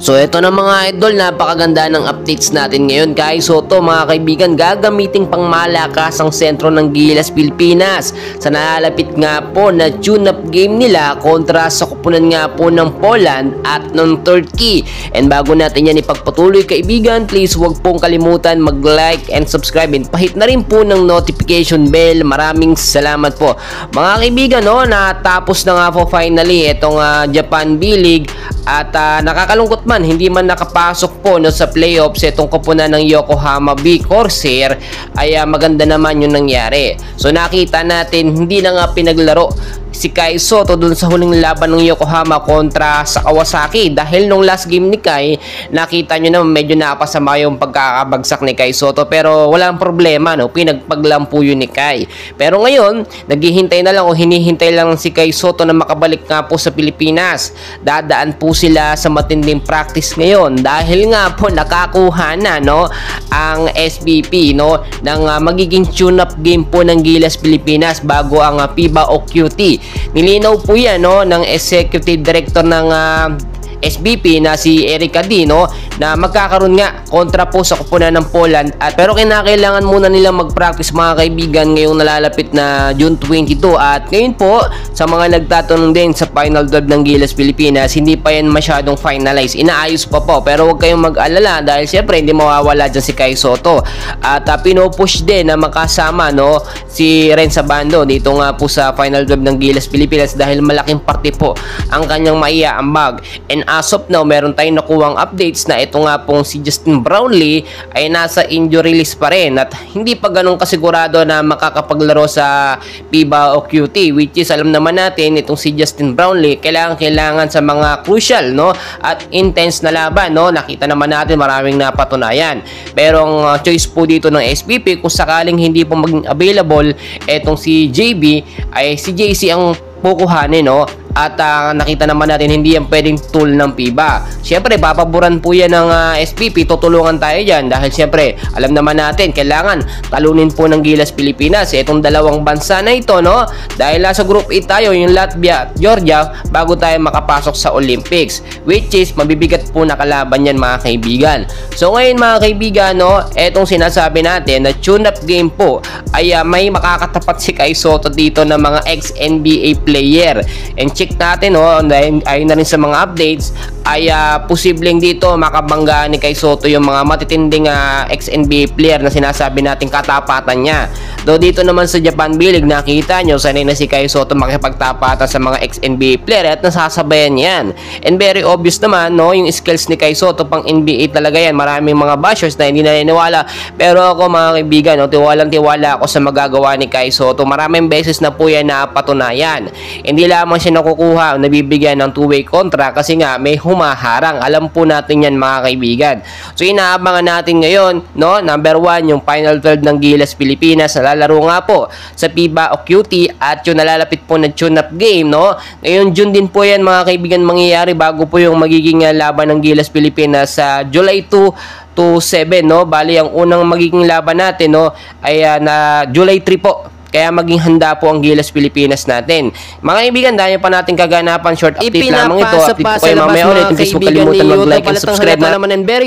So ito na mga idol, napakaganda ng updates natin ngayon kay Soto mga kaibigan. Gagamiting pang malakas ang sentro ng Gilas Pilipinas sa nalalapit nga po na tune-up game nila kontra sa kupunan nga po ng Poland at ng Turkey. And bago natin yan ipagpatuloy kaibigan, please huwag pong kalimutan mag-like and subscribe and pahit na rin po ng notification bell. Maraming salamat po mga kaibigan. No, natapos na nga po finally itong Japan B-League at nakakalungkot man hindi man nakapasok po no, sa playoffs itong kupunan ng Yokohama B Corsair ay maganda naman yung nangyari. So nakita natin hindi na nga pinaglaro si Kai Sotto dun sa huling laban ng Yokohama kontra sa Kawasaki dahil nung last game ni Kai nakita nyo naman medyo napasama yung pagkakabagsak ni Kai Sotto, pero walang problema no, pinagpaglampo yun ni Kai. Pero ngayon naghihintay na lang o hinihintay lang si Kai Sotto na makabalik nga po sa Pilipinas. Dadaan po sila sa matinding practice ngayon dahil nga po nakakuha na no ang SBP no ng magiging tune-up game po ng Gilas Pilipinas bago ang FIBA o QT. Nilinaw po yan no, ng Executive Director ng SBP na si Eric Cadino na magkakaroon nga kontra po sa kupunan ng Poland pero kinakailangan muna nilang mag-practice mga kaibigan ngayong nalalapit na June 22. At ngayon po sa mga nagtatanong din sa Final 12 ng Gilas Pilipinas, hindi pa yan masyadong finalize, inaayos pa po, pero huwag kayong mag-alala dahil syempre hindi mawawala dyan si Kai Sotto at pinopush din na makasama no si Renza Bando dito nga po sa Final 12 ng Gilas Pilipinas dahil malaking parte po ang kanyang maiaambag. And as of now, meron tayong nakuwang updates na ito nga pong si Justin Brownlee ay nasa injury list pa rin at hindi pa ganun kasigurado na makakapaglaro sa FIBA o QT, which is alam naman natin itong si Justin Brownlee kailangan sa mga crucial no at intense na laban no. Nakita naman natin maraming napatunayan, pero ang choice po dito ng SPP kung sakaling hindi po maging available etong si JB ay si JC ang pukuhanin no. At nakita naman natin hindi yan pwedeng tool ng FIBA. Siyempre papaboran po yan ng SPP, tutulungan tayo dyan dahil siyempre alam naman natin kailangan talunin po ng Gilas Pilipinas itong dalawang bansa na ito no, dahil sa group A tayo, yung Latvia at Georgia, bago tayo makapasok sa Olympics, which is mabibigat po na kalaban yan mga kaibigan. So ngayon mga kaibigan no, etong sinasabi natin na tune-up game po ay may makakatapat si Kai Sotto dito ng mga ex-NBA player. And check natin ayon na rin sa mga updates ay posibleng dito makabangga ni Kai Sotto yung mga matitinding ex-NBA player na sinasabi natin katapatan niya. Though dito naman sa Japan B-League nakita nyo sanay na si Kai Sotto makipagtapatan sa mga ex-NBA player at nasasabayan yan. And very obvious naman no, yung skills ni Kai Sotto pang NBA talaga yan. Maraming mga bashers na hindi naniniwala, pero ako mga kaibigan no, tiwalang-tiwala ako sa magagawa ni Kai Sotto. Maraming beses na po yan napatunayan. Hindi lamang siya nakukuha, nabibigyan ng two-way contract kasi nga may humaharang. Alam po natin yan mga kaibigan. So inaabangan natin ngayon no, number 1 yung Final 12 ng Gilas Pilipinas na lalaro nga po sa FIBA o QT at yung nalalapit po na tune-up game no. Ngayon June din po yan mga kaibigan mangyayari bago po yung magiging laban ng Gilas Pilipinas sa July 2 to 7 no. Bali ang unang magiging laban natin no ay na July 3 po. Kaya maging handa po ang Gilas Pilipinas natin. Mga kaibigan, dahil pa natin kaganapan short update lamang ito. Update po kayo mamaya ulit. Hindi po kalimutan mag-like and subscribe na naman and very